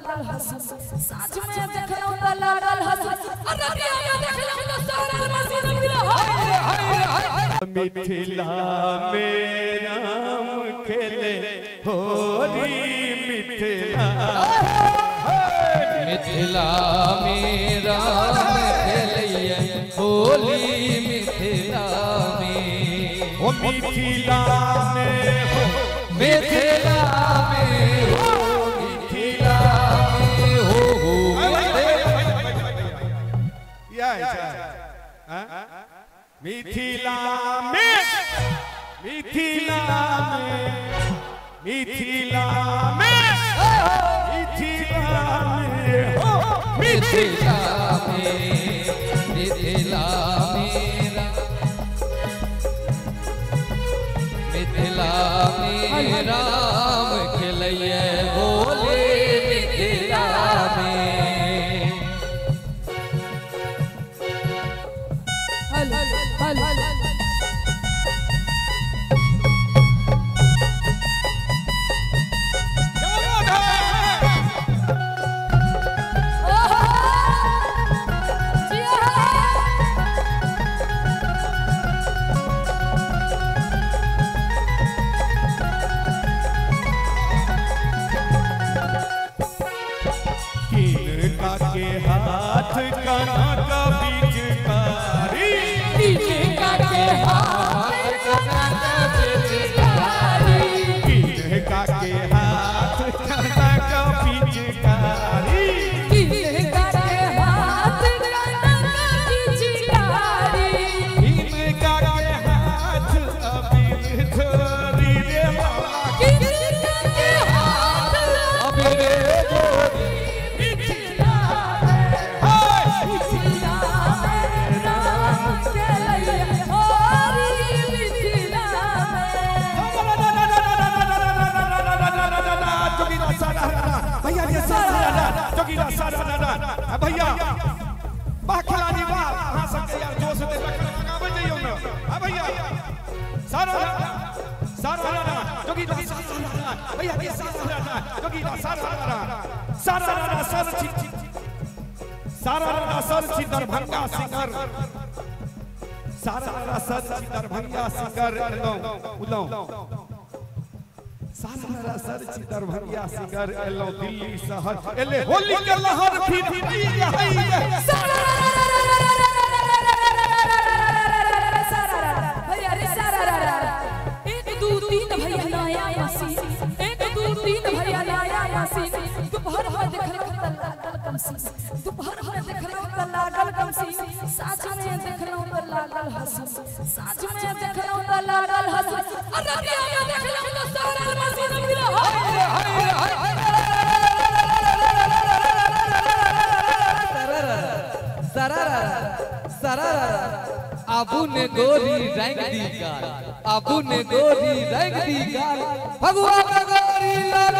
लागल हसन साँझ में देखलौं त लागल हसन अररिया में देखलौं त सारा मसीन गिरा मिथिला में राम खेले होरी मिथिला मिथिला में राम खेलिए होली मिथिला में ओ मिथिला में मिथिला में हो मिथिला में हो मिथिला में मिथिला में मिथिला में मिथिला में हो मिथिला में मिथिला में राम खेलिए होली मिथिला में के हाथ कना का बीजकारी किनका के हाथ कना का बीजकारी किनका के हाथ कना का बीजकारी किनका के हाथ कना का बीजकारी किनका के हाथ अबीर धोरी रे बाबा किनका के हाथ अबीर भैया बाखलानी बा हां संग यार जोश दे लगावे जइयो न हां भैया सारा जोगी भैया के सारा जोगी सारा सर छी दरभंगा सिंगर सारा सर छी दरभंगा सिंगर उलो सारा सर छी दरभंगा सिंगर एलो दिल्ली शहर एले होली के लहर फिर आई है भैया रे सारा 1 2 3 भैया नया मसीन 1 2 3 भैया नया मसीन दोपहर में देखलौं त लागल कमसी दोपहर में देखलौं त लागल कमसी साँझ में देखलौं त लागल हसन साँझ में देखलौं त लागल हसन अररिया में देखलौं त सारा मसीन गिरा आबू ने गोरी रंग दी गाल आबू ने गोरी रंग दी गाल भगवान गोरी लाल